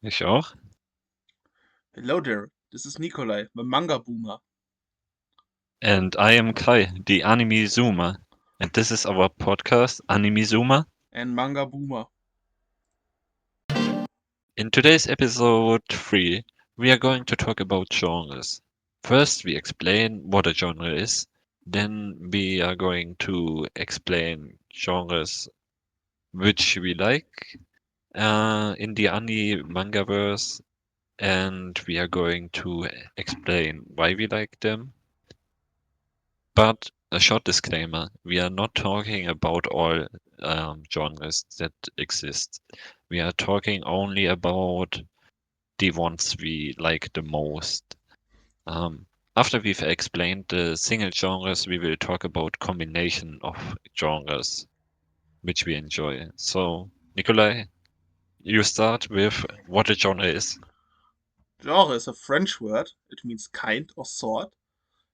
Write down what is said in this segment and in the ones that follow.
Ich auch. Hello there, this is Nikolai, the manga boomer And I am Kai, the anime zoomer. And this is our podcast, Anime Zoomer. and manga boomer. In today's episode 3, we are going to talk about genres. First, we explain what a genre is. Then, we are going to explain genres which we like in the anime mangaverse. And we are going to explain why we like them. But a short disclaimer, we are not talking about all genres that exist. We are talking only about the ones we like the most. After we've explained the single genres, we will talk about combination of genres which we enjoy. So, Nikolai, you start with what a genre is. Genre is a French word, it means kind or sort,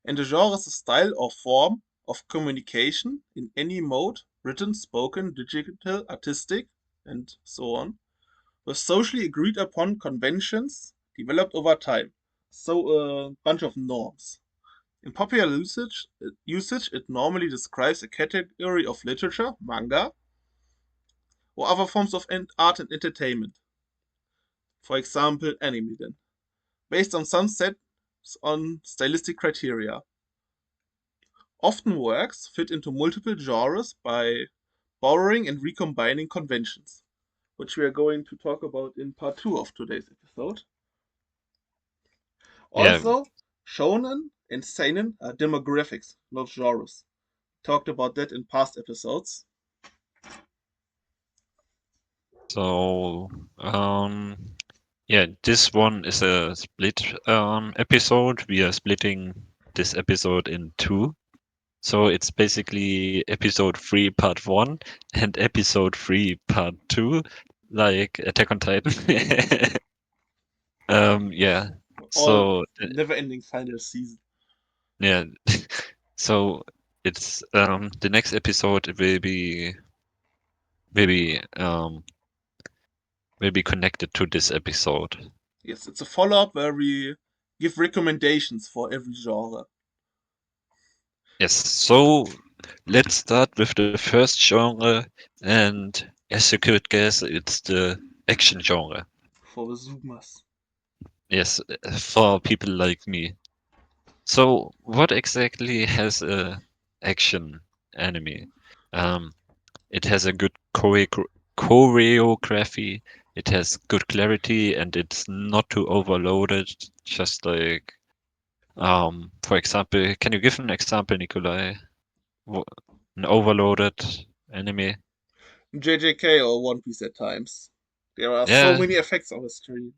and a genre is a style or form of communication in any mode, written, spoken, digital, artistic, and so on, with socially agreed upon conventions developed over time. So a bunch of norms. In popular usage, it normally describes a category of literature, manga, or other forms of art and entertainment. For example, anime then, based on some sets on stylistic criteria. Often works fit into multiple genres by borrowing and recombining conventions, which we are going to talk about in part 2 of today's episode. Yeah, Also, shonen and seinen are demographics, not genres. Talked about that in past episodes. so yeah, this one is a split episode. We are splitting this episode in two. So it's basically episode 3 part 1 and episode 3 part 2, like Attack on Titan. Yeah. All So never ending final season. yeah. So it's the next episode will be will be connected to this episode. Yes, it's a follow up where we give recommendations for every genre. Yes. So let's start with the first genre, and as you could guess, it's the action genre. For the Zoomers. Yes, for people like me. So, what exactly has a action anime? Um, it has a good choreography. It has good clarity, and it's not too overloaded. Just like, for example, can you give an example, Nikolai? Wh- An overloaded anime? JJK or One Piece at times. There are so Yeah, many effects on the screen.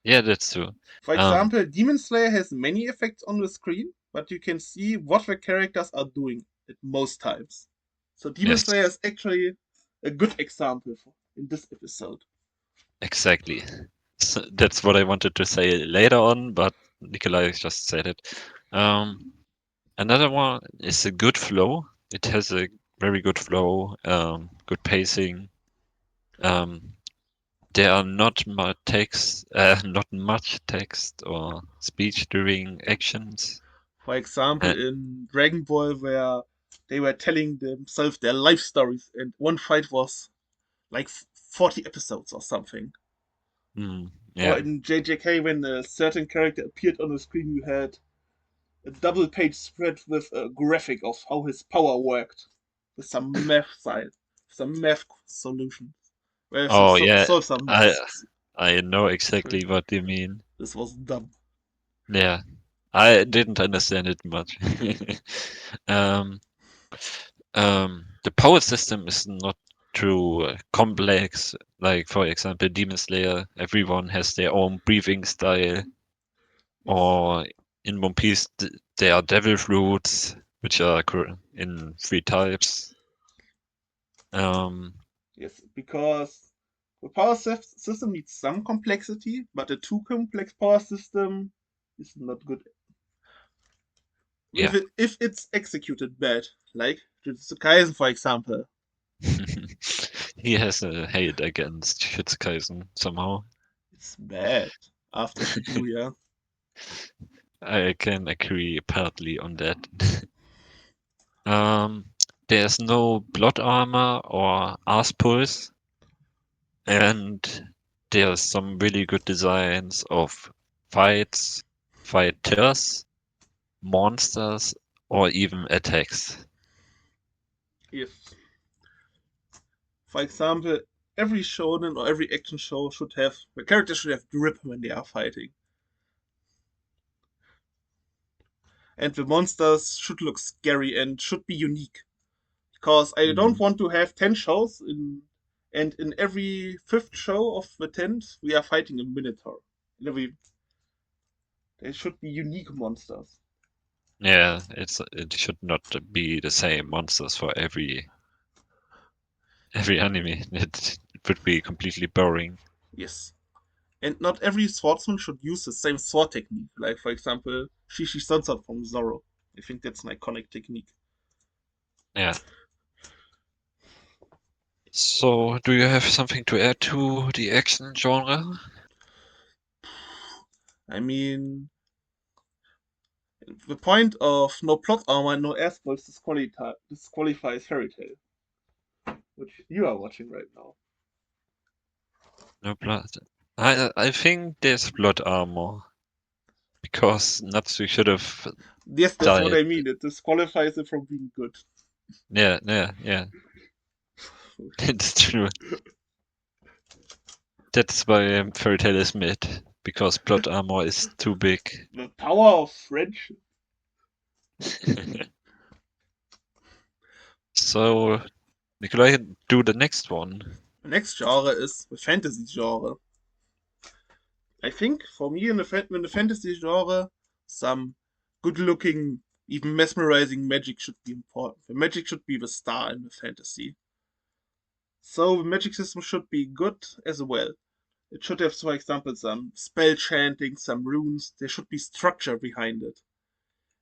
yeah, that's true. For Um, example, Demon Slayer has many effects on the screen, but you can see what the characters are doing at most times. So Demon yes, Slayer is actually a good example in this episode. exactly. So that's what I wanted to say later on, but Nikolai just said it. Um, Another one is a good flow. It has a very good flow, good pacing. Um, there are not much text or speech during actions. For example, Uh, in Dragon Ball, where they were telling themselves their life stories, and one fight was like 40 episodes or something. Or yeah. in JJK, when a certain character appeared on the screen, you had a double page spread with a graphic of how his power worked, with some math side, some math solutions, where he Oh, yeah. solved some I maths. I know Sorry, exactly what you mean. this was dumb. Yeah, I didn't understand it much. um, the power system is not too complex. Like for example, Demon Slayer, everyone has their own breathing style. Yes, Or in One Piece, there are devil fruits, which are in three types. Um, yes, because the power system needs some complexity, but a too complex power system is not good yeah. if it's executed bad, like Jujutsu Kaisen, for example. He has a hate against Shitsukaisen somehow. It's bad after Shibuya. I can agree partly on that. Um, there's no blood armor or arse pulse, and there's some really good designs of fights, fighters, monsters, or even attacks. Yes. For example, every shonen or every action show should have the characters should have grip when they are fighting. And the monsters should look scary and should be unique. Because I don't Mm. want to have 10 shows and in every fifth show of the 10th we are fighting a minotaur. In every They should be unique monsters. Yeah, it should not be the same monsters for every anime. It would be completely boring. Yes. And not every swordsman should use the same sword technique. Like, for example, Shishi Sunsword from Zoro. I think that's an iconic technique. Yeah. So, do you have something to add to the action genre? I mean, the point of no plot armor and no air spoils disqualifies Fairy Tail, which you are watching right now. No blood. I think there's blood armor because Natsu should have Yes, that's what died. I mean. It disqualifies it from being good. Yeah. It's true. That's why Fairy Tail is mid because blood armor is too big. The power of friendship. So, Nikolai, do the next one. The next genre is the fantasy genre. I think for me in the fantasy genre, some good looking, even mesmerizing magic should be important. The magic should be the star in the fantasy. So the magic system should be good as well. It should have, for example, some spell chanting, some runes. There should be structure behind it.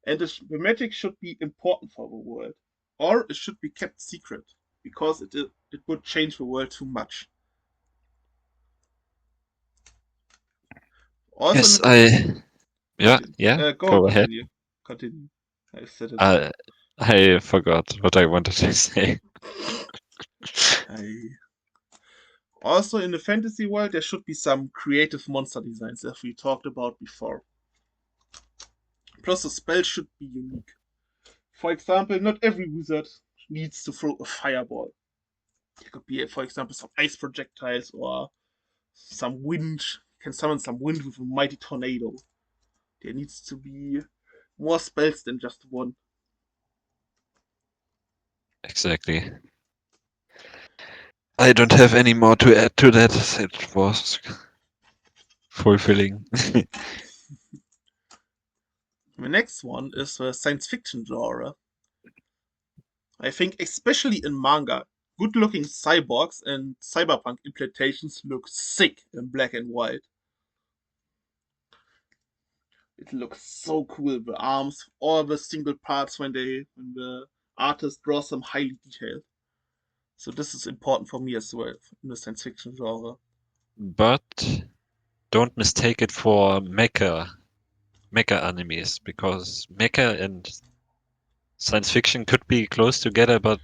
And the magic should be important for the world. Or it should be kept secret, because it would change the world too much. Also, in Yes, the yeah, continue. yeah, Go on, go ahead. continue. Continue. I said it. I I forgot what I wanted to say. I Also in the fantasy world there should be some creative monster designs as we talked about before. Plus the spells should be unique. For example, not every wizard needs to throw a fireball. It could be, for example, some ice projectiles or some wind. You can summon some wind with a mighty tornado. There needs to be more spells than just one. Exactly. I don't have any more to add to that. It was fulfilling. The next one is the science fiction genre. I think especially in manga, good looking cyborgs and cyberpunk implementations look sick in black and white. It looks so cool. The arms, all the single parts when the artist draws them highly detailed. So this is important for me as well in the science fiction genre. But don't mistake it for mecha animes because mecha and science fiction could be close together but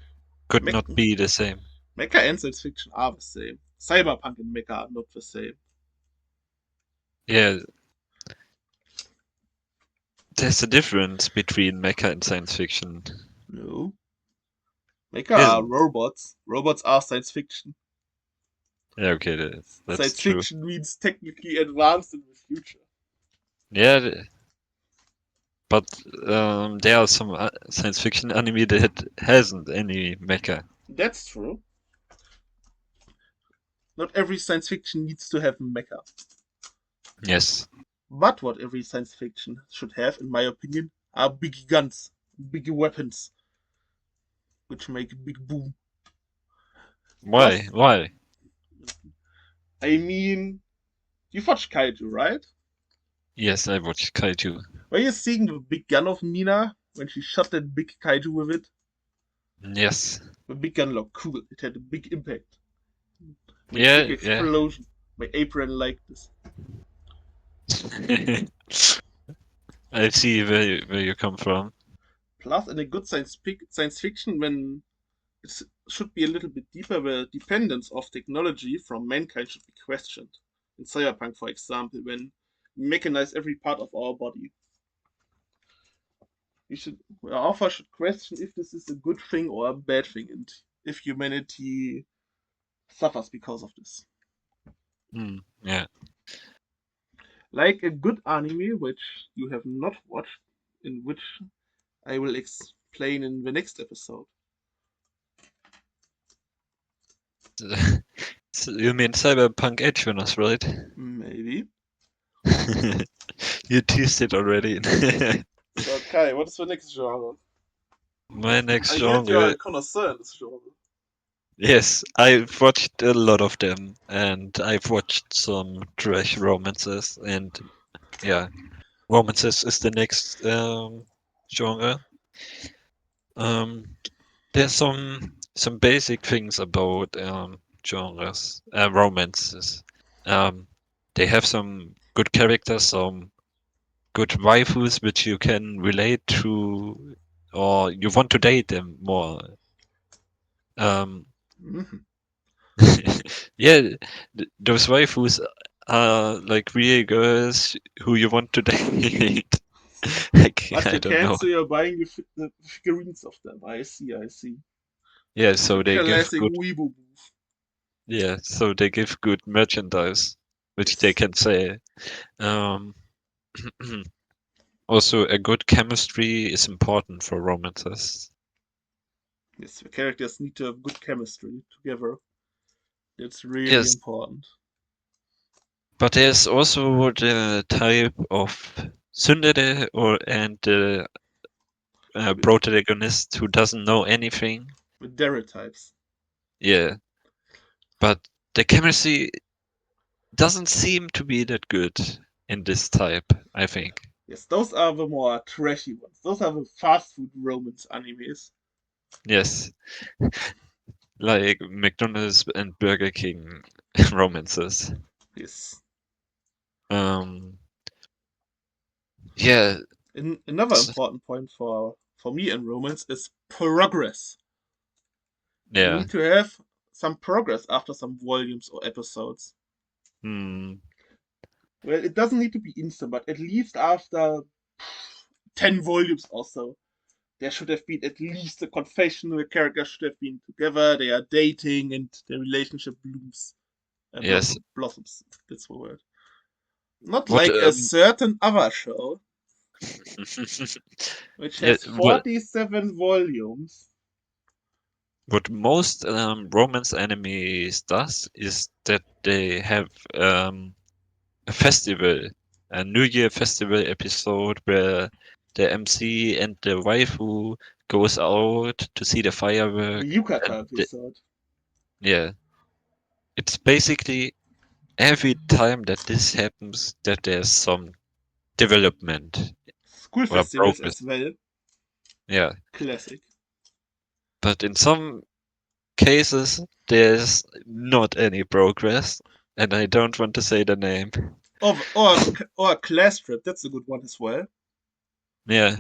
could Me- not be the same. Mecha and science fiction are the same. Cyberpunk and mecha are not the same. Yeah, there's a difference between mecha and science fiction. No. Mecha are Isn't? robots. Robots are science fiction. Yeah, okay, that's Science true. fiction means technically advanced in the future. Yeah, but there are some science fiction anime that hasn't any mecha. That's true. Not every science fiction needs to have a mecha. Yes. But what every science fiction should have, in my opinion, are big guns, big weapons, which make a big boom. Why? Plus, Why? I mean, you watched Kaiju, right? Yes, I watched Kaiju. Were you seeing the big gun of Mina when she shot that big Kaiju with it? Yes. The big gun looked cool. It had a big impact, made big Yeah, yeah. explosion. My apron liked this. I see where you come from. Plus, in a good science fiction, when it should be a little bit deeper, the dependence of technology from mankind should be questioned. In Cyberpunk, for example, when we mechanize every part of our body, the author should question if this is a good thing or a bad thing, and if humanity suffers because of this. Yeah. Like a good anime, which you have not watched, in which I will explain in the next episode. So you mean Cyberpunk Edgerunners, right? Maybe. You teased it already. So, Kai, what is the next genre? My next I heard you are genre. a connoisseur in this genre. Yes, I've watched a lot of them, and I've watched some trash romances, and yeah, romances is the next genre. Um, there's some basic things about genres, romances. Um, they have some good characters, some good waifus which you can relate to, or you want to date them more. Um, Mhm. yeah, those waifus are like real girls who you want to date. Like, But I you don't can't, know. so you're buying the figurines of them. I see, I see. Yeah, The so they give classic good. weeaboo move. Yeah, so they give good merchandise, which they Yes. can say. Um, also, a good chemistry is important for romances. Yes, the characters need to have good chemistry together. It's really Yes, important. but there's also the type of tsundere or and the With, protagonist who doesn't know anything. with stereotypes. Yeah, but the chemistry doesn't seem to be that good in this type, I think. Yes, those are the more trashy ones. Those are the fast food romance animes. Yes, like McDonald's and Burger King romances. Yes. Um, yeah, Another s- important point for me in romance is progress. You yeah, need to have some progress after some volumes or episodes. hmm, Well, it doesn't need to be instant, but at least after 10 volumes or so, there should have been at least a confession. The characters should have been together, they are dating, and their relationship blooms. yes. Blossoms. That's the word. Not What like a certain other show, which yeah, has 47 volumes. what most romance enemies does is that they have a festival, a New Year festival episode where the MC and the waifu goes out to see the The firework, and Yukata episode. yeah, it's basically every time that this happens that there's some development School or festivals progress. as well. Yeah, Classic. but in some cases there's not any progress, and I don't want to say the name. Or a class trip. That's a good one as well. Yeah,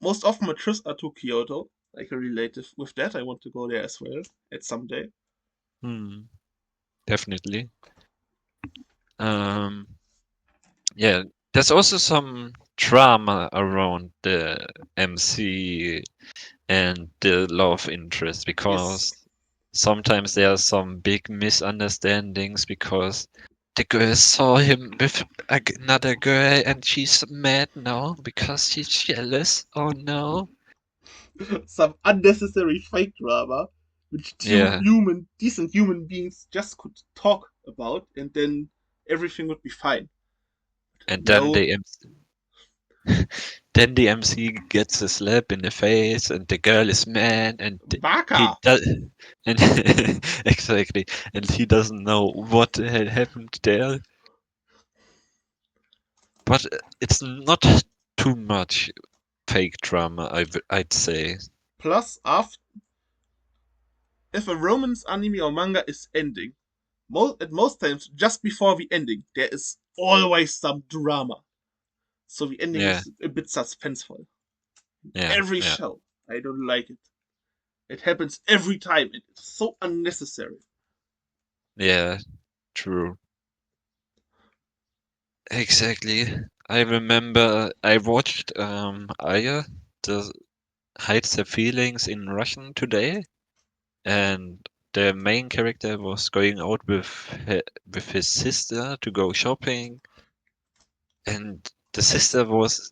Most often, my trips are to Kyoto. I can relate with that. I want to go there as well at some day. hmm, definitely. Um, yeah, there's also some drama around the MC and the love interest Yes. because sometimes there are some big misunderstandings because the girl saw him with another girl and she's mad now because she's jealous. Oh no. Some unnecessary fake drama, which Yeah, decent human beings just could talk about, and then everything would be fine. and then No, the MC gets a slap in the face and the girl is mad and he Baka. does and exactly and he doesn't know what had happened there. But it's not too much fake drama, I'd say. Plus, after if a romance anime or manga is ending, at most times just before the ending, there is always some drama. So the ending Yeah, is a bit suspenseful. yeah, Every yeah, show. I don't like it. It happens every time. It's so unnecessary. yeah, true. Exactly. I remember I watched Aya, the Hides Her Feelings in Russian today, and the main character was going out with his sister to go shopping, and the sister was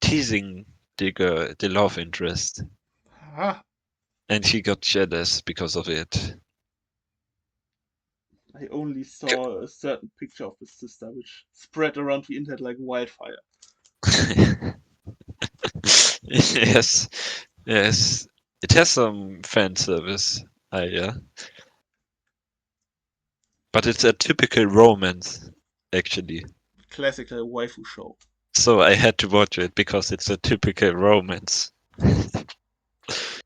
teasing the love interest, Ah, and she got jealous because of it. I only saw a certain picture of his sister, which spread around the internet like wildfire. Yes, yes. It has some fan service, yeah, but it's a typical romance, actually. Classical waifu show. So I had to watch it because it's a typical romance.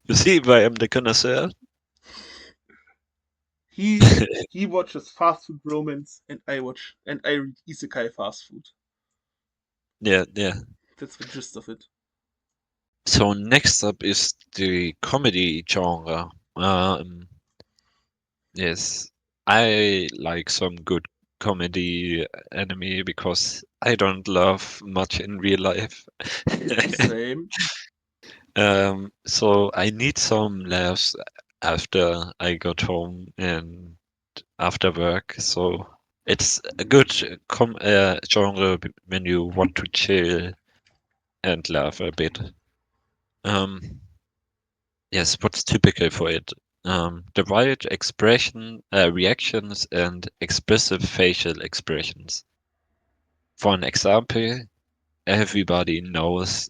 You see why I'm the connoisseur? He he watches fast food romance, and I read isekai fast food. Yeah, yeah. That's the gist of it. So next up is the comedy genre. Yes, I like some good comedy anime because I don't love much in real life. Same. So I need some laughs after I got home and after work. So it's a good genre when you want to chill and laugh a bit. Um, yes, what's typical for it? The wild reactions and expressive facial expressions. For an example, everybody knows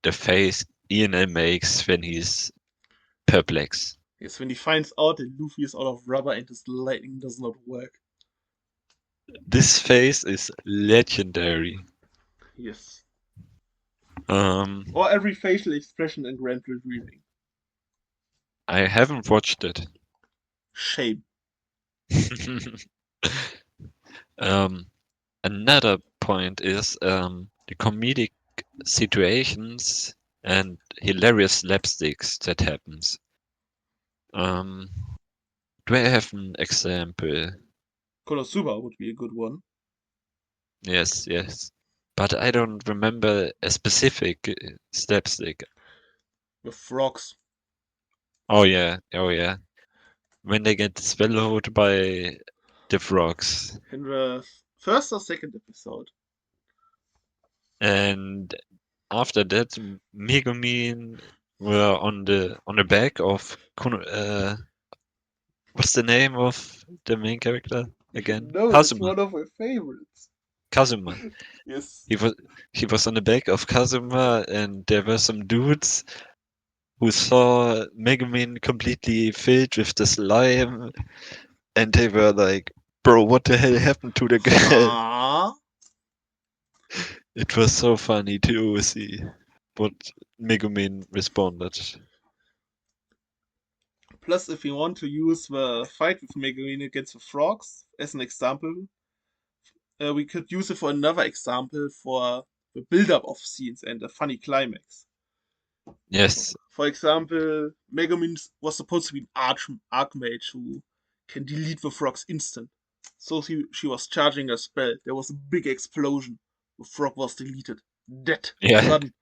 the face Ian makes when he's perplexed. Yes, when he finds out that Luffy is out of rubber and his lightning does not work. This face is legendary. Yes. Um, Or every facial expression in Grand Blue Dreaming. I haven't watched it. Shame. um, Another point is the comedic situations and hilarious slapsticks that happens. Um, do I have an example? Konosuba would be a good one. Yes, yes. But I don't remember a specific slapstick. With frogs. Oh yeah. When they get swallowed by the frogs. In the first or second episode. And after that, Megumin were on the back of what's the name of the main character You again? know, it's Kazuma. one of my favorites. Kazuma. Yes. He was he was on the back of Kazuma, and there were some dudes who saw Megumin completely filled with the slime, and they were like, "Bro, what the hell happened to the girl?" Ah. It was so funny to see what Megumin responded. Plus, if you want to use the fight with Megumin against the frogs as an example, we could use it for another example for the build-up of scenes and a funny climax. Yes, For example, Megumin was supposed to be an archmage who can delete the frogs instant. So she was charging a spell. There was a big explosion. The frog was deleted. Dead. yeah, Done.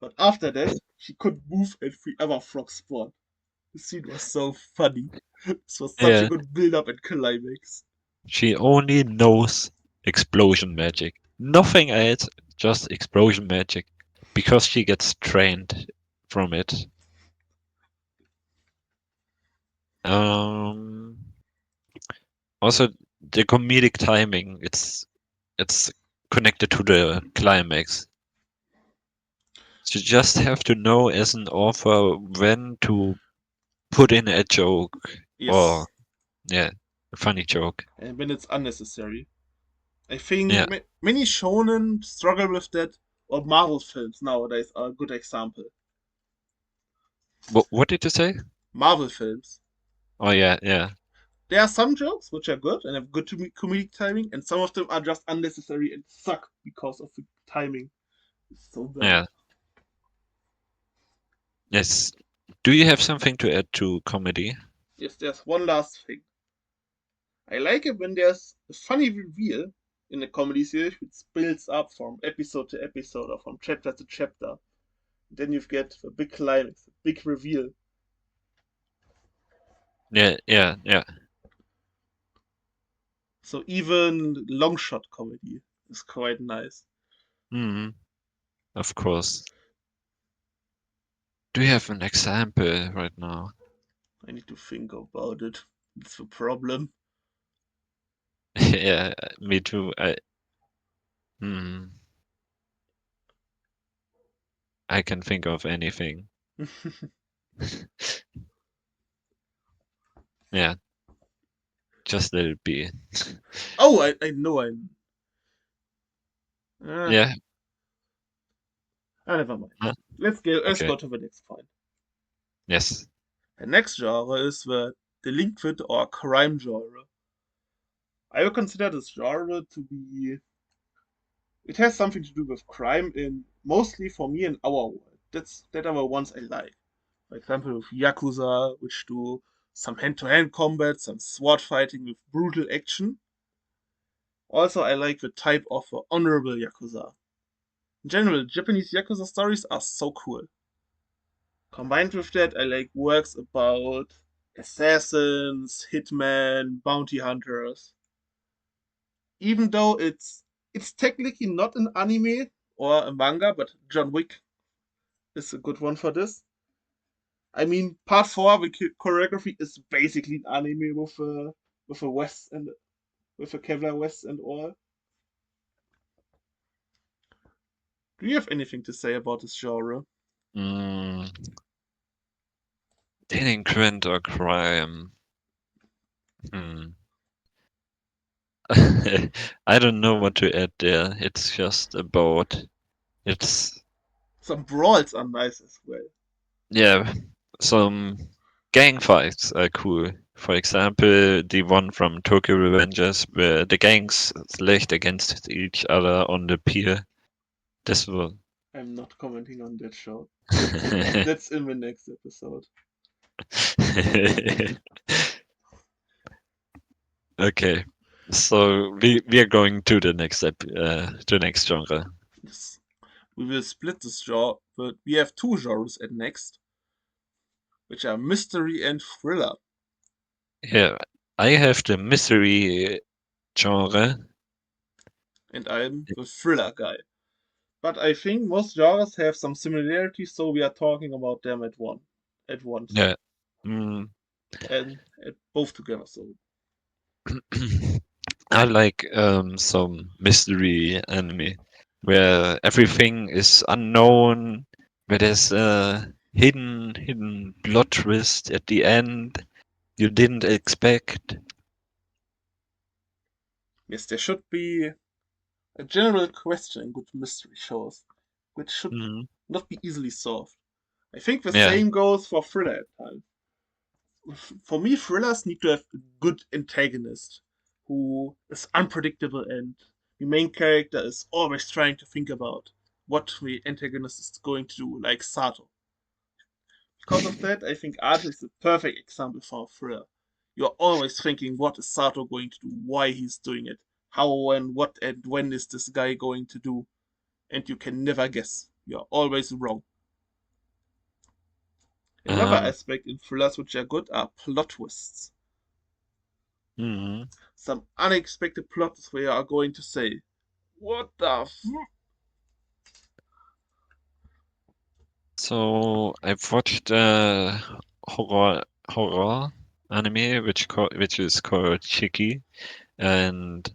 But after that, she could move and three other frogs spawned. The scene was so funny. This was such a yeah. good build-up and climax. She only knows explosion magic. Nothing else, just explosion magic. Because she gets trained from it. Um, Also the comedic timing, it's connected to the climax. So you just have to know as an author when to put in a joke or Yes. yeah, a funny joke. And when it's unnecessary. I Yeah. think many shonen struggle with that, or Marvel films nowadays are a good example. What did you say? Marvel films. Oh yeah, yeah. there are some jokes which are good and have good comedic timing, and some of them are just unnecessary and suck because of the timing. It's so bad. Yeah. Yes. Do you have something to add to comedy? Yes, there's one last thing. I like it when there's a funny reveal in a comedy series which builds up from episode to episode or from chapter to chapter. Then you get a big climax, a big reveal. Yeah, yeah, yeah. So even long shot comedy is quite nice. Hmm. Of course. Do you have an example right now? I need to think about it. It's the problem. Yeah, me too. Hmm, I can think of anything. Yeah, just let it be. Oh, I know. Uh, Yeah. Never mind. Huh? Let's Okay. go to the next point. Yes. The next genre is the delinquent or crime genre. I would consider this genre to be. It has something to do with crime in mostly for me in our world. That are the ones I like. For example, with Yakuza, which do some hand-to-hand combat, some sword fighting with brutal action. Also, I like the type of honorable Yakuza. In general, Japanese Yakuza stories are so cool. Combined with that, I like works about assassins, hitmen, bounty hunters. Even though it's technically not an anime or a manga, but John Wick is a good one for this. I mean, part four, the choreography is basically an anime with a West and with a Kevlar West and all. Do you have anything to say about this genre? Mm, delinquent or crime? Hmm. I don't know what to add there. It's just about it's Some brawls are nice as well. yeah, some gang fights are cool. For example, the one from Tokyo Revengers where the gangs slashed against each other on the pier. This was I'm not commenting on that show. That's in the next episode. Okay. So we are going to the next to next genre. Yes. We will split this genre, but we have two genres at next, which are mystery and thriller. Yeah, I have the mystery genre. And I'm the thriller guy. But I think most genres have some similarities, so we are talking about them at once, Yeah. Mm. and at both together. So I like some mystery anime where everything is unknown, where there's a hidden plot twist at the end you didn't expect. yes, there should be a general question in good mystery shows, which should Mm. not be easily solved. I think the Yeah. same goes for thriller at times. For me, thrillers need to have a good antagonist who is unpredictable and the main character is always trying to think about what the antagonist is going to do, like Sato. Because of that, I think Art is the perfect example for a thriller. You're always thinking, what is Sato going to do? Why he's doing it? How and what and when is this guy going to do? And you can never guess. You're always wrong. Another Um. aspect in thrillers which are good are plot twists. Mm. Some unexpected plots where you are going to say, what the f-? So I've watched horror anime which is called Chiki, and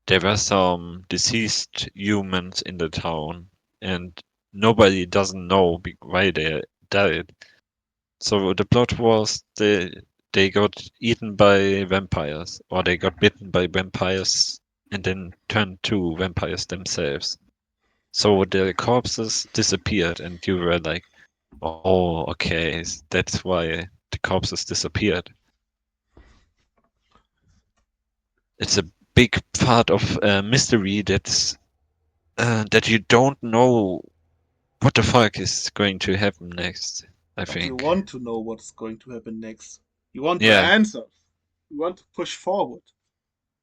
there were some deceased humans in the town, and nobody doesn't know why they died. So the plot was they got eaten by vampires, or they got bitten by vampires and then turned to vampires themselves. So the corpses disappeared, and you were like, "Oh, okay, that's why the corpses disappeared." it's a big part of mystery that you don't know what the fuck is going to happen next. I But you think. want to know what's going to happen next. You want the Yeah. answers. You want to push forward.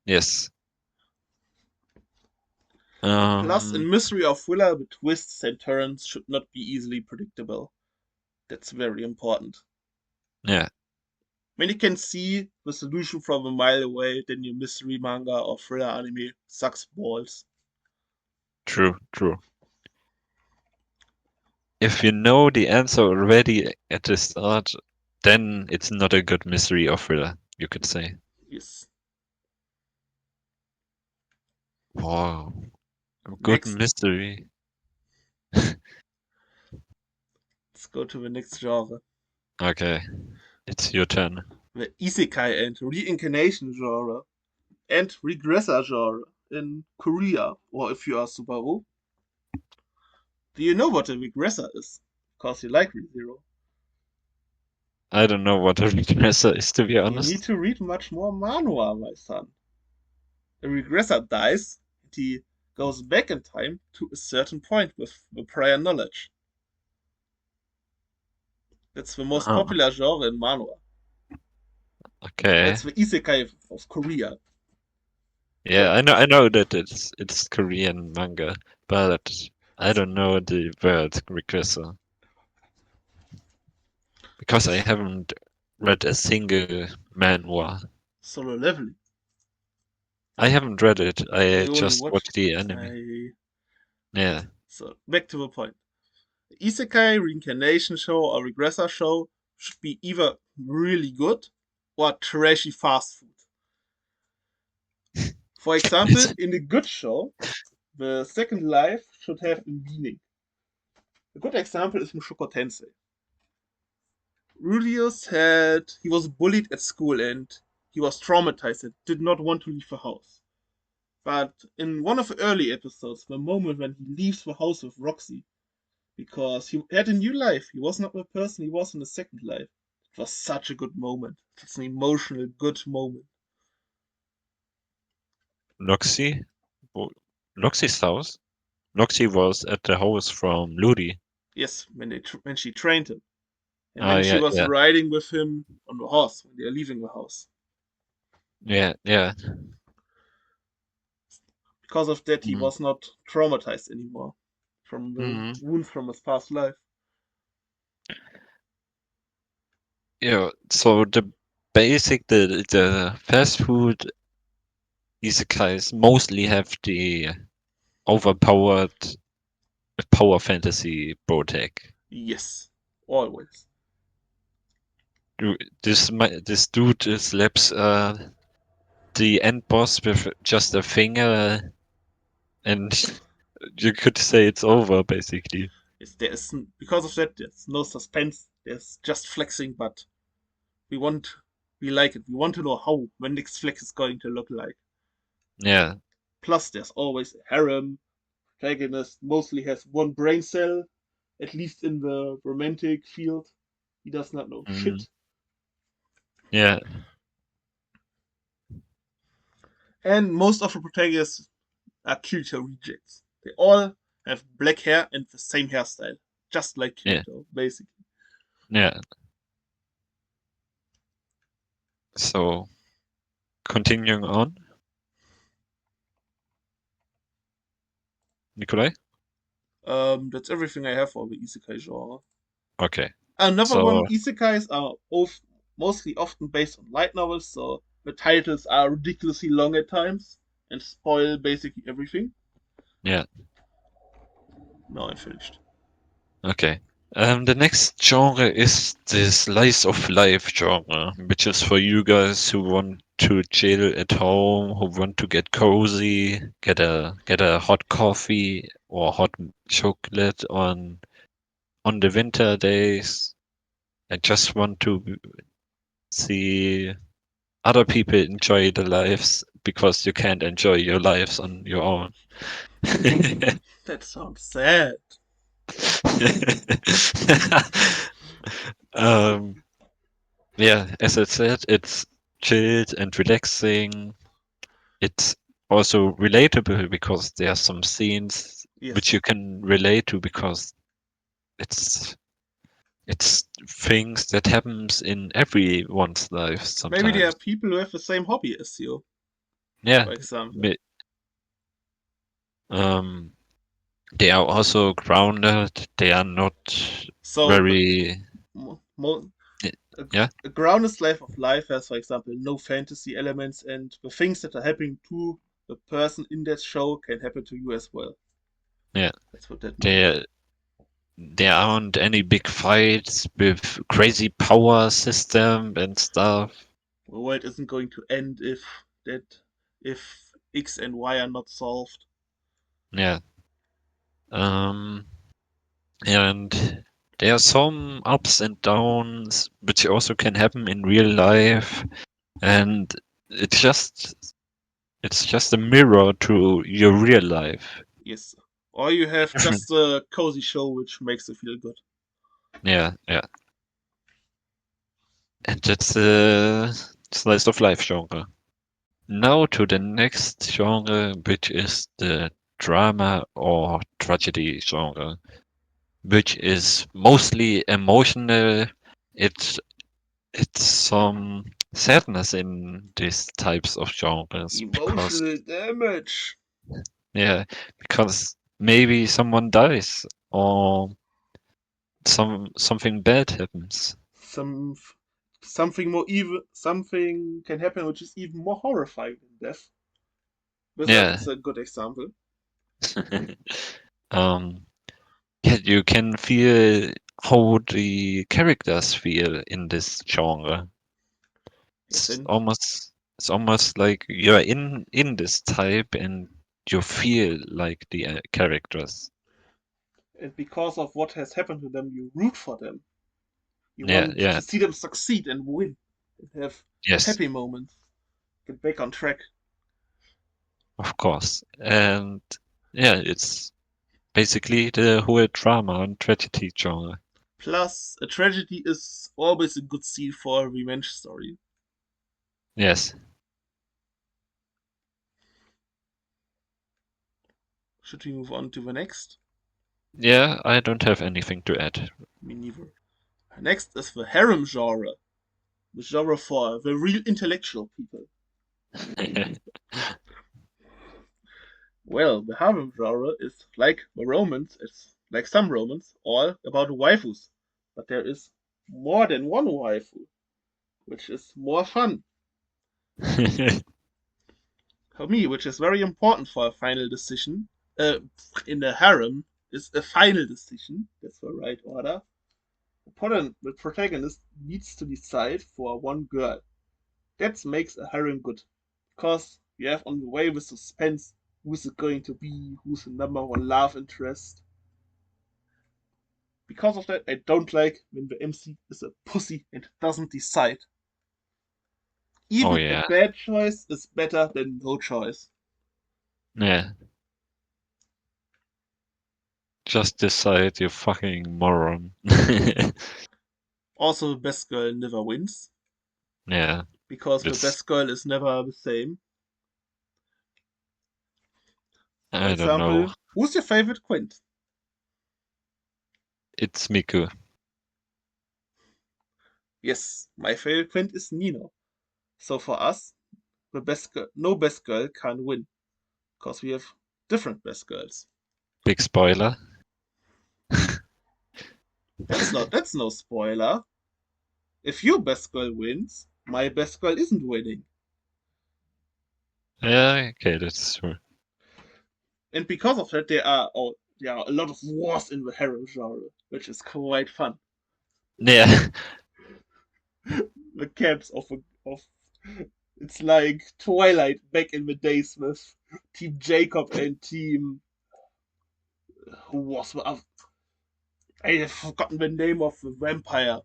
Yes. Plus, Um. in mystery or thriller, the twists and turns should not be easily predictable. That's very important. Yeah. When you can see the solution from a mile away, then your mystery manga or thriller anime sucks balls. True. True. If you know the answer already at the start, then it's not a good mystery or thriller. You could say. Yes. Wow. A good Next, mystery. let's go to the next genre. Okay. It's your turn. The isekai and reincarnation genre and regressor genre in Korea. Or if you are Subaru, do you know what a regressor is? Because you like ReZero. I don't know what a regressor is, to be You need honest. to read much more manhwa, my son. A regressor dies and he goes back in time to a certain point with the prior knowledge. That's the most Oh, popular genre in manhwa. okay. That's the isekai of Korea. Yeah, I know that it's Korean manga, but I don't know the word regressor because I haven't read a single manhwa. Solo leveling. I haven't read it. I You only just watch. watched the anime. I Yeah. So back to the point. The isekai, reincarnation show, or regressor show should be either really good or trashy fast food. For example, in a good show, the second life should have a meaning. A good example is Mushoku Tensei. Rudius he was bullied at school and he was traumatized and did not want to leave the house. But in one of the early episodes, the moment when he leaves the house with Roxy, because he had a new life, he was not the person he was in the second life. It was such a good moment. It's an emotional, good moment. Loxy? Wo- Loxy's house? Loxy was at the house from Ludi. Yes, when she trained him, and Ah, when she yeah, was yeah, riding with him on the horse when they are leaving the house. yeah, yeah. Because of that, he Mm. was not traumatized anymore from the Mm. wounds from his past life. Yeah. So the fast food isekais mostly have the overpowered power fantasy protag. Yes, always. This dude slaps the end boss with just a finger, and you could say it's over basically. Yes, there is because of that. There's no suspense. There's just flexing, but we want, we like it. We want to know how the next flex is going to look like. Yeah. Plus, there's always a harem. Protagonist mostly has one brain cell, at least in the romantic field. He does not know Mm. shit. Yeah. And most of the protagonists are Kirito rejects. They all have black hair and the same hairstyle, just like Yeah. Kirito, basically. Yeah. So continuing on, Nikolai. That's everything I have for the isekai genre. Okay. Another one, So isekais are mostly often based on light novels, so the titles are ridiculously long at times and spoil basically everything. yeah. Now I'm finished. Okay. The next genre is the slice of life genre, which is for you guys who want to chill at home, who want to get cozy, get a hot coffee or hot chocolate on the winter days, and just want to see other people enjoy their lives because you can't enjoy your lives on your own. That sounds sad. um, yeah, as I said, it's chilled and relaxing. it's also relatable because there are some scenes which Yes. you can relate to because it's it's things that happens in everyone's life Maybe there are sometimes. people who have the same hobby as you, Yeah, for example. me- um, they are also grounded. They are not So the very, mo- mo- yeah, a grounded life of life has, for example, no fantasy elements, and the things that are happening to the person in that show can happen to you as well. yeah. That's what that means. There aren't any big fights with crazy power system and stuff. The world isn't going to end that if X and Y are not solved. Yeah. Um, and there are some ups and downs, which also can happen in real life, and it's just it's just a mirror to your real life. Yes. Or you have Different. just a cozy show which makes you feel good. Yeah, yeah. And that's a slice of life genre. Now to the next genre, which is the drama or tragedy genre, which is mostly emotional. It's it's some sadness in these types of genres because Emotional damage. yeah, because maybe someone dies or something bad happens. Some something more evil. Something can happen which is even more horrifying than death. Wizard Yeah. is a good example. um yeah, you can feel how the characters feel in this genre. Yes, It's almost like you're in this type and you feel like the characters. and because of what has happened to them, you root for them. You Yeah, want yeah, to see them succeed and win, and have yes, happy moments. Get back on track. of course. And yeah, it's basically the whole drama and tragedy genre. Plus, a tragedy is always a good scene for a revenge story. Yes. Should we move on to the next? Yeah, I don't have anything to add. Me neither. Next is the harem genre, the genre for the real intellectual people. Well, the harem genre is like the romance, it's like some romance, all about waifus. But there is more than one waifu, which is more fun. For me, which is very important for a final decision, uh, in the harem, is a final decision. That's the right order. The protagonist needs to decide for one girl. That makes a harem good. Because you have on the way with suspense who's it going to be, who's the number one love interest. Because of that, I don't like when the MC is a pussy and doesn't decide. Oh Even a yeah. bad choice is better than no choice. Yeah. Just decide, you fucking moron. Also, the best girl never wins, Yeah, because the it's best girl is never the same. For I don't know. example, who's your favorite Quint? It's Miku. Yes, my favorite Quint is Nino. So for us, the best girl, no best girl can win, because we have different best girls. Big spoiler. That's no spoiler. If your best girl wins, my best girl isn't winning. Yeah, okay, that's true. And because of that, there are a lot of wars in the harem genre, which is quite fun. Yeah. The camps of it's like Twilight back in the days with Team Jacob and Team who was I have forgotten the name of the vampire.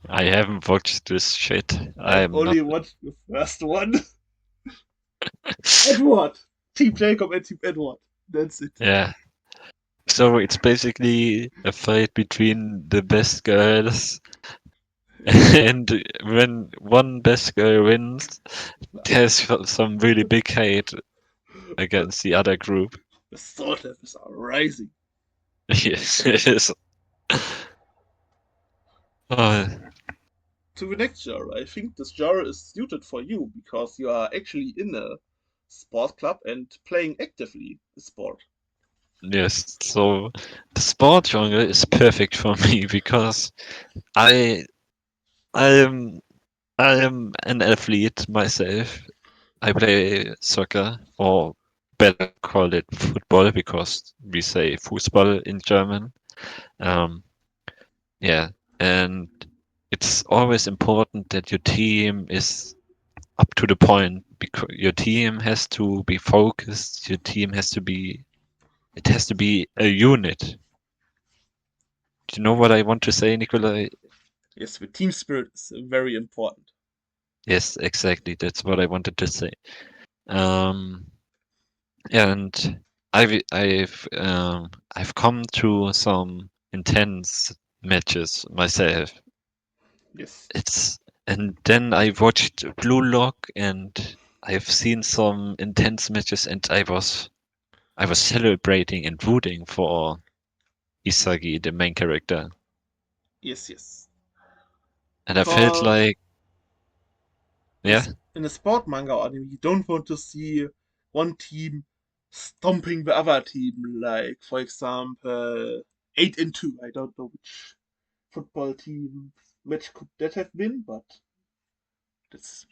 I haven't watched this shit. I've I'm not. only watched the first one. Edward, Team Jacob and Team Edward. That's it. Yeah. So it's basically a fight between the best girls And when one best girl wins, there's some really big hate against the other group. The salt levels are rising. Yes, it is. Oh, To the next genre, I think this genre is suited for you because you are actually in a sport club and playing actively a sport. yes, so the sport genre is perfect for me because I I am I am an athlete myself. I play soccer, or better call it football because we say Fußball in German. Um, yeah, and it's always important that your team is up to the point because your team has to be focused. Your team has to be, it has to be a unit. Do you know what I want to say, Nikolai? Yes, the team spirit is very important. Yes, exactly. That's what I wanted to say. Um, and I've come to some intense matches myself. Yes, It's and then I watched Blue Lock and I've seen some intense matches and I was celebrating and rooting for Isagi, the main character. yes, yes. And I felt Because like, yeah, in a sport manga or anime, you don't want to see one team stomping the other team. Like, for example, 8-2. I don't know which football team match could that have been, but that's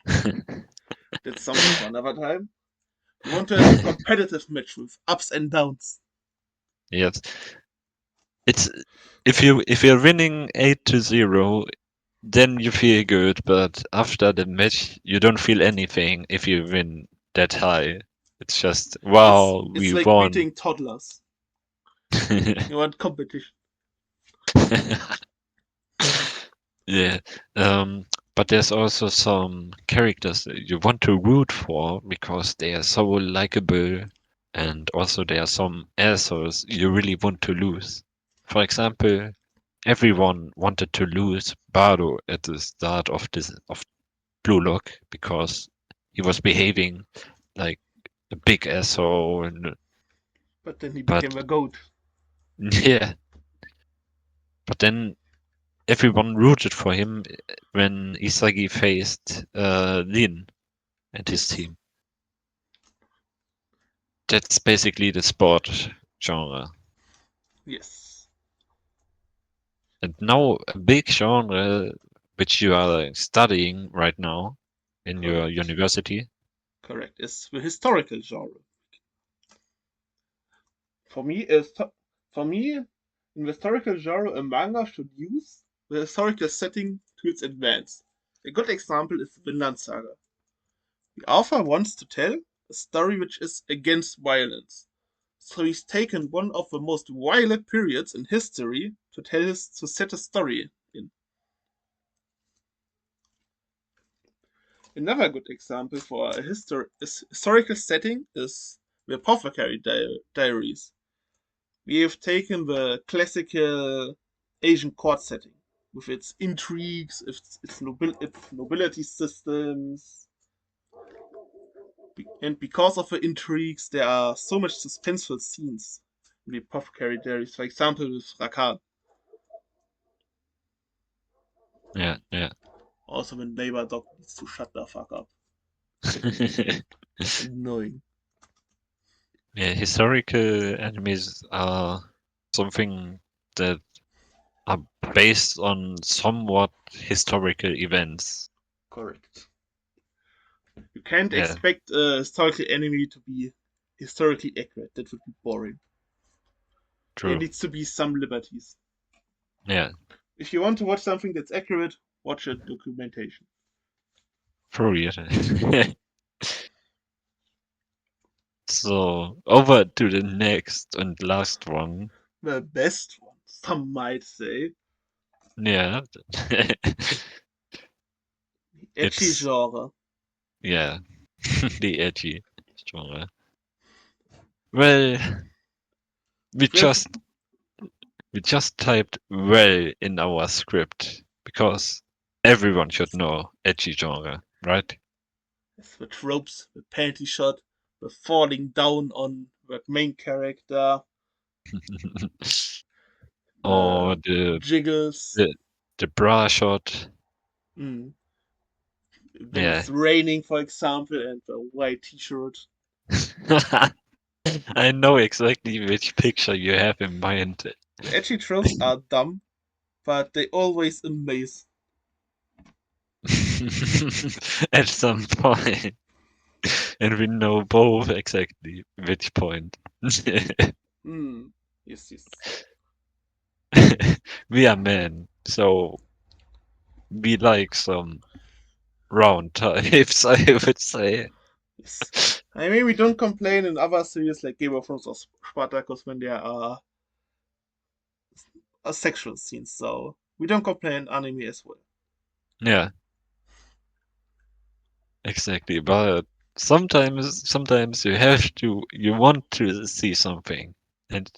that's something for another time. You want to have a competitive match with ups and downs. yes. It's if you're winning 8-0, then you feel good, but after the match you don't feel anything if you win that high. It's just wow, It's we like won. beating toddlers. You want competition. Yeah. Um, but there's also some characters that you want to root for because they are so likable, and also there are some assholes you really want to lose. For example, everyone wanted to lose Bardo at the start of Blue Lock because he was behaving like a big asshole, and But then he but became a goat. yeah, but then everyone rooted for him when Isagi faced Lin and his Yes, team. That's basically the sport genre. yes, And now a big genre which you are studying right now in your correct. university. Correct. Is the historical genre. For me, is for me, in the historical genre, a manga should use the historical setting to its advance. A good example is the Vinland Saga. The author wants to tell a story which is against violence. So he's taken one of the most violent periods in history to set a story in. Another good example for a historical setting is the Apothecary Diaries. We have taken the classical Asian court setting with its intrigues, its nobility systems, and because of the intrigues, there are so much suspenseful scenes in the Apothecary Diaries. For example, with Rakan, Yeah, yeah. also when neighbor dog needs to shut the fuck up. Annoying. Yeah, historical enemies are something that are based on somewhat historical events. Correct. You can't Yeah, expect a historical enemy to be historically accurate. That would be boring. There true. needs to be some liberties. Yeah, If you want to watch something that's accurate, watch a documentation. true. Yeah. So over to the next and last one. The best one, some might say. Yeah. Edgy It's genre. yeah, the edgy genre. Well, we We have, just we just typed well in our script because Everyone should know edgy genre, right? Yes, the tropes, the panty shot, the falling down on the main character, Or the jiggles. the the bra shot. Mm. When Yeah. it's raining, for example, and the white t-shirt. I know exactly which picture you have in mind. The edgy tropes are dumb, but they always amaze. At some point, and we know both exactly which point. Mm. Yes, yes, We are men, so we like some round types, I would say. yes. I mean, we don't complain in other series like Game of Thrones or Spartacus when there are sexual scenes, so we don't complain in anime as well. Yeah, exactly. But sometimes you want to see something, and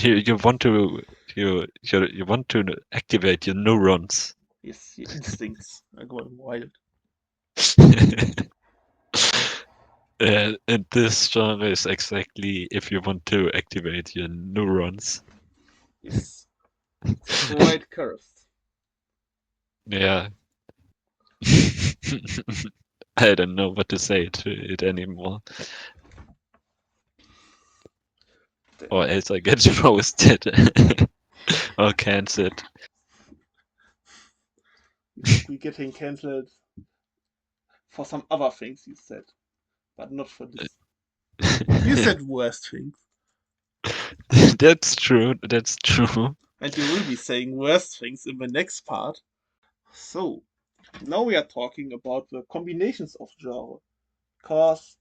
you want to you want to activate your neurons. Yes, your instincts are going wild. And this genre is exactly if you want to activate your neurons. Yes, it's quite cursed. Yeah. I don't know what to say to it anymore, or else I get roasted or cancelled. We're getting cancelled for some other things you said, but not for this. You said worse things, That's true. That's true. and you will be saying worse things in the next part. So, now we are talking about the combinations of genre, because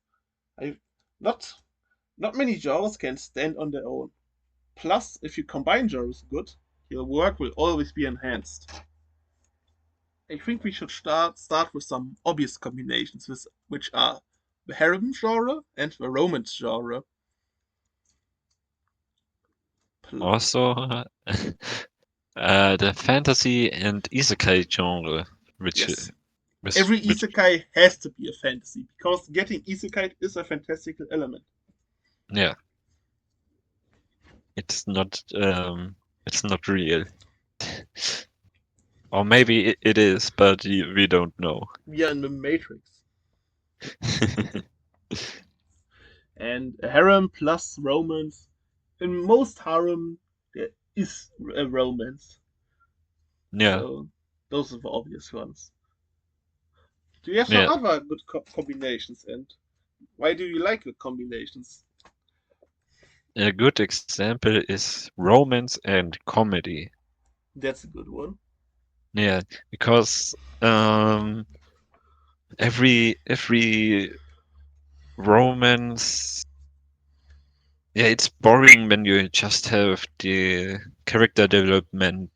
I not not many genres can stand on their own. Plus, if you combine genres good, your work will always be enhanced. I think we should start with some obvious combinations, which are the harem genre and the romance genre. Pl- Also, the fantasy and isekai genre, which yes, which every which isekai has to be a fantasy because getting isekai is a fantastical element. yeah, it's not it's not real. Or maybe it is, but we don't know. We are in the Matrix, and a harem plus romance. In most harem, there is a romance, Yeah, so those are the obvious ones. Do you have some yeah. other good combinations, and why do you like the combinations? A good example is romance and comedy. That's a good one. Yeah, because every romance, yeah, it's boring when you just have the character development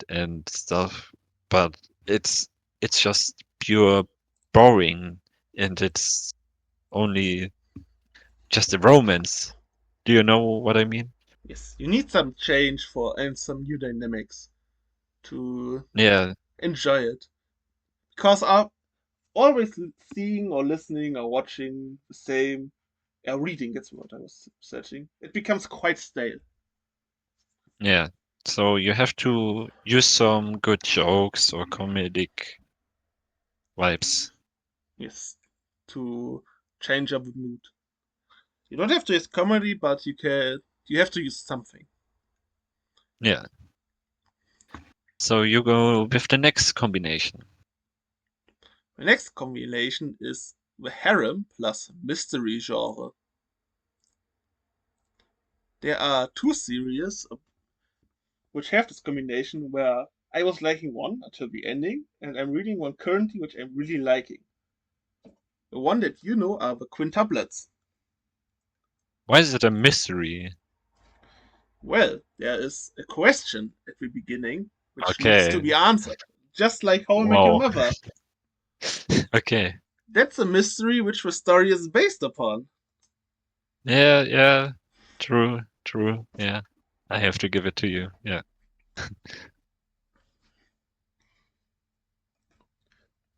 and stuff, but it's it's just pure boring, and it's only just a romance. Do you know what I mean? Yes, you need some change for and some new dynamics to Yeah, enjoy it. Because I'm always seeing or listening or watching the same, reading, that's what I was searching. It becomes quite stale. yeah. So you have to use some good jokes or comedic vibes. Yes, to change up the mood. You don't have to use comedy, but you have to use something. Yeah. So you go with the next combination. The next combination is the harem plus mystery genre. There are two series which have this combination where I was liking one until the ending, and I'm reading one currently which I'm really liking. The one that you know are the quintuplets. Why is it a mystery? Well, there is a question at the beginning which needs to Okay. be answered, just like How I Met Your Wow. Mother. Okay. That's a mystery which the story is based upon. Yeah, yeah. True, true. Yeah. I have to give it to you. Yeah.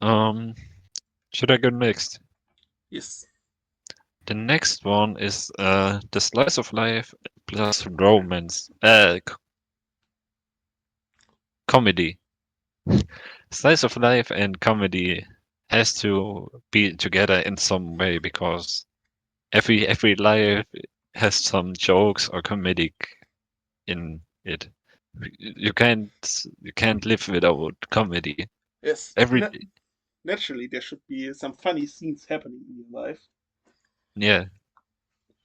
Um, should I go next? Yes. The next one is the slice of life plus romance. Comedy. Slice of life and comedy has to be together in some way because every life has some jokes or comedic in it. You can't you can't live without comedy. Yes. Every Naturally, there should be some funny scenes happening in your life. yeah,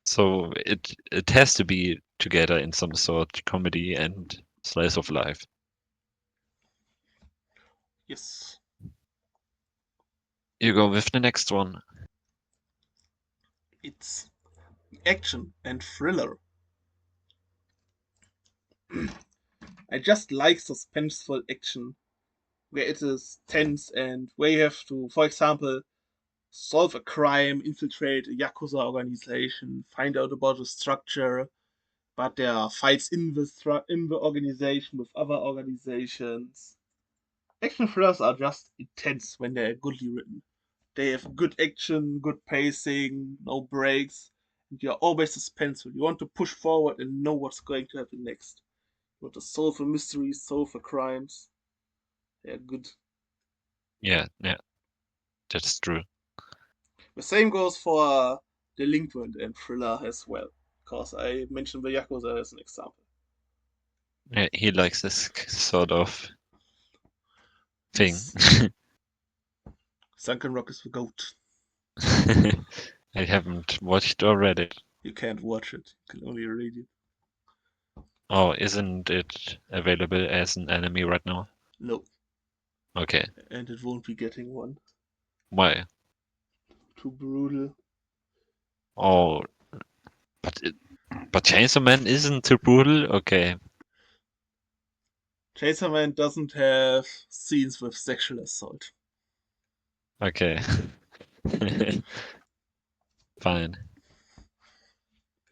so it has to be together in some sort, comedy and slice of life. Yes. You go with the next one. It's action and thriller. I just like suspenseful action where it is tense and where you have to, for example, solve a crime, infiltrate a Yakuza organization, find out about the structure, but there are fights in the organization with other organizations. Action thrillers are just intense when they're goodly written. They have good action, good pacing, no breaks, and you're always suspenseful. You want to push forward and know what's going to happen next. You want to solve the mysteries, solve the crimes. They're good. Yeah, yeah, that's true. The same goes for Delinquent and Thriller as well, because I mentioned the Yakuza as an example. Yeah, he likes this sort of thing. Yes, Sunken Rock is the goat. I haven't watched or read it. You can't watch it, you can only read it. Oh, isn't it available as an anime right now? No, Okay. and it won't be getting one. Why? Too brutal. Oh, but but Chainsaw Man isn't too brutal? Okay. Chainsaw Man doesn't have scenes with sexual assault. Okay. Fine.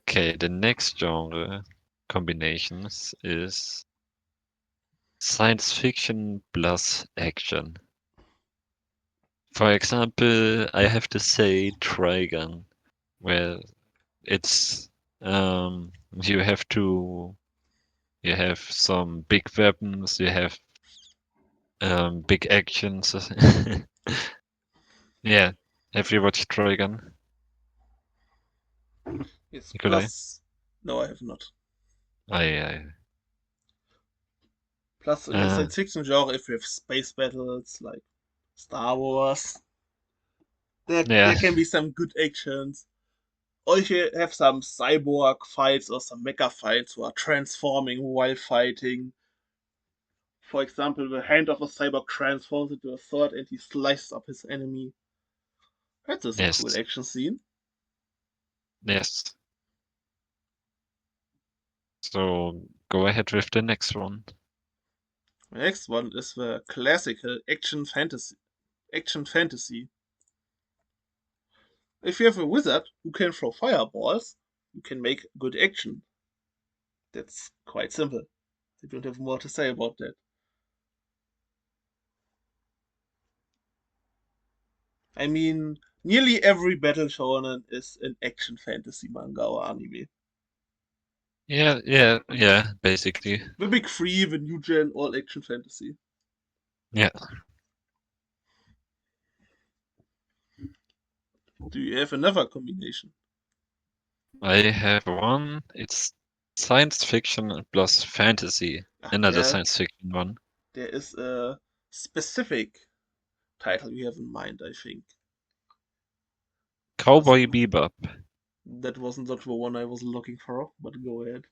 Okay, the next genre combinations is science fiction plus action. For example, I have to say Trigun, where it's you have to you have some big weapons, you have big actions. Yeah. Have you watched Trigun, It's Nikolai? plus. No, I have not. I Plus, in the uh science fiction genre, if you have space battles like Star Wars, yeah, there can be some good actions. Or if you have some cyborg fights or some mecha fights who are transforming while fighting. For example, the hand of a cyborg transforms into a sword and he slices up his enemy. That is a cool yes, action scene. yes. So go ahead with the next one. The next one is the classical action fantasy. Action fantasy. If you have a wizard who can throw fireballs, you can make good action. That's quite simple. I don't have more to say about that. I mean, nearly every battle shonen is an action fantasy manga or anime. Yeah, yeah, yeah, basically. The big three, the new gen, all action fantasy. Yeah. Do you have another combination? I have one. It's science fiction plus fantasy. Ah, Another science fiction one. there is a specific title you have in mind, I think. Was Cowboy Bebop. that wasn't the one I was looking for, but go ahead.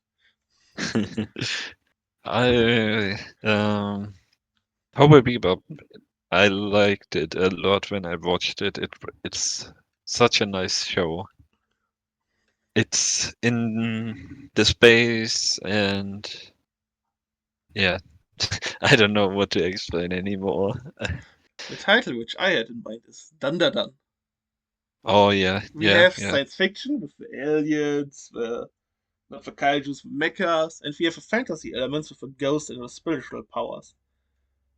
I Cowboy Bebop. I liked it a lot when I watched it. It's such a nice show. It's in the space and yeah, I don't know what to explain anymore. The title which I had in mind is Dun Dun Dun. Oh yeah, We yeah, have yeah. science fiction with the aliens, with the kaijus, with mechas, and we have a fantasy elements with the ghost and the spiritual powers.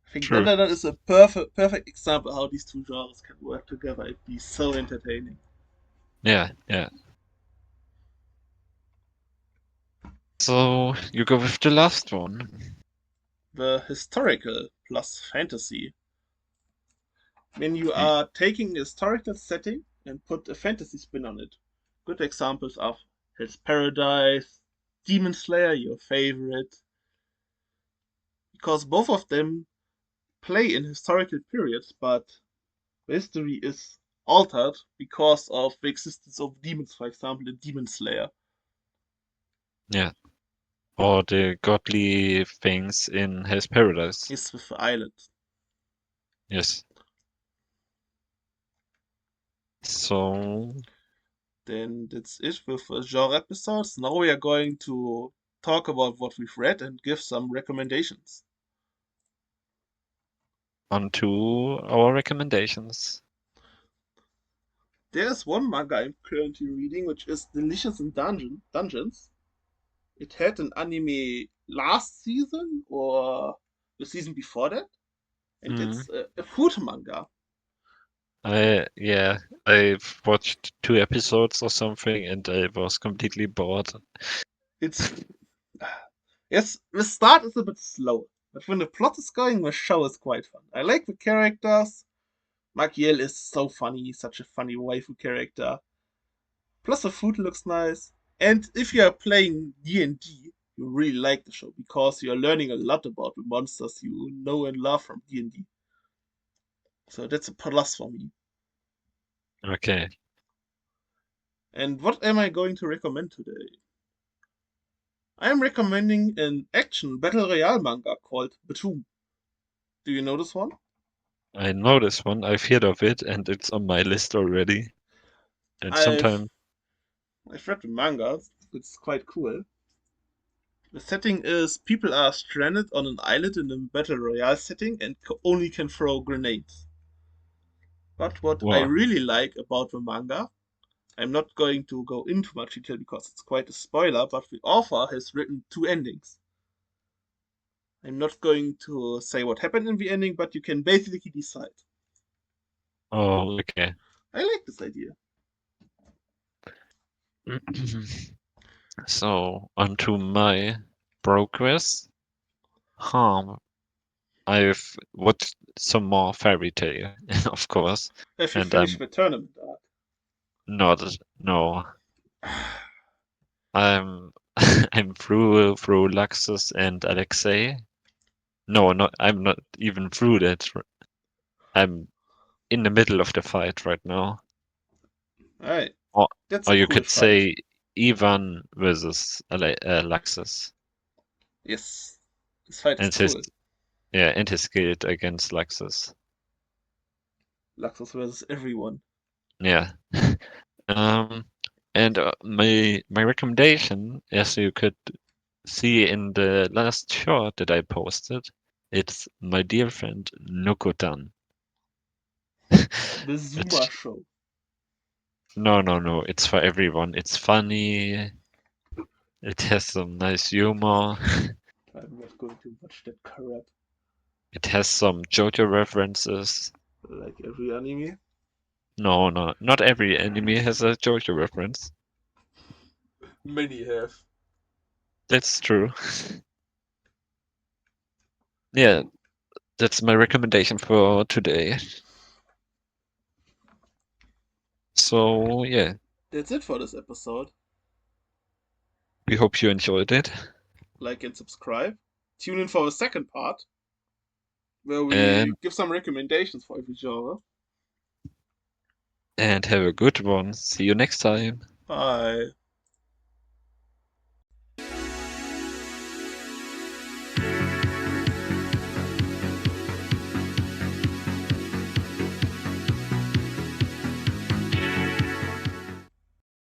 I think True. Dandadan is a perfect example how these two genres can work together. It'd be so entertaining. Yeah, yeah. So you go with the last one. The historical plus fantasy. When you Y- are taking a historical setting and put a fantasy spin on it. Good examples are Hell's Paradise, Demon Slayer, your favorite, because both of them play in historical periods, but history is altered because of the existence of demons, for example, in Demon Slayer. Yeah. Or the godly things in Hell's Paradise. Is with the island. Yes. So Then that's it with genre episodes. Now we are going to talk about what we've read and give some recommendations. on to our recommendations. There's one manga I'm currently reading, which is Delicious in Dungeons. It had an anime last season or the season before that, and Mm. it's a food manga. Yeah, I've watched 2 episodes or something and I was completely bored. It's yes, the start is a bit slow, but when the plot is going, the show is quite fun. I like the characters. Magiel is so funny, such a funny waifu character. Plus the food looks nice. And if you are playing D&D, you really like the show because you are learning a lot about the monsters you know and love from D&D. So that's a plus for me. Okay, And what am I going to recommend today? I am recommending an action battle royale manga called Batum. Do you know this one? I know this one. I've heard of it and it's on my list already. And I've sometimes, I've read the manga. It's quite cool. The setting is people are stranded on an island in a battle royale setting and only can throw grenades. But what I wow. really like about the manga, I'm not going to go into much detail because it's quite a spoiler, but the author has written two endings. I'm not going to say what happened in the ending, but you can basically decide. Oh, okay. I like this idea. So, on to my progress. Huh. I've watched some more fairy tale, of course, Have you and finished the tournament not, no, I'm, I'm through Luxus and Alexei. No, I'm not even through that. I'm in the middle of the fight right now. arc? Alright, Or, that's or a you cool could fight. say Ivan versus Luxus Yes, this fight is and his, cool. yeah, and his guild against Luxus. Laxus versus everyone. Yeah. Um, and my recommendation, as you could see in the last short that I posted, it's my dear friend Nokotan. The Zuma It's Show. no, it's for everyone. It's funny. It has some nice humor. I'm not going to watch that crap It has some JoJo references. like every anime. No, no, not every anime has a JoJo reference. Many have. That's true. Yeah, that's my recommendation for today. So, yeah, That's it for this episode. we hope you enjoyed it. Like and subscribe. Tune in for the second part where And we give some recommendations for every genre. and have a good one. See you next time. Bye.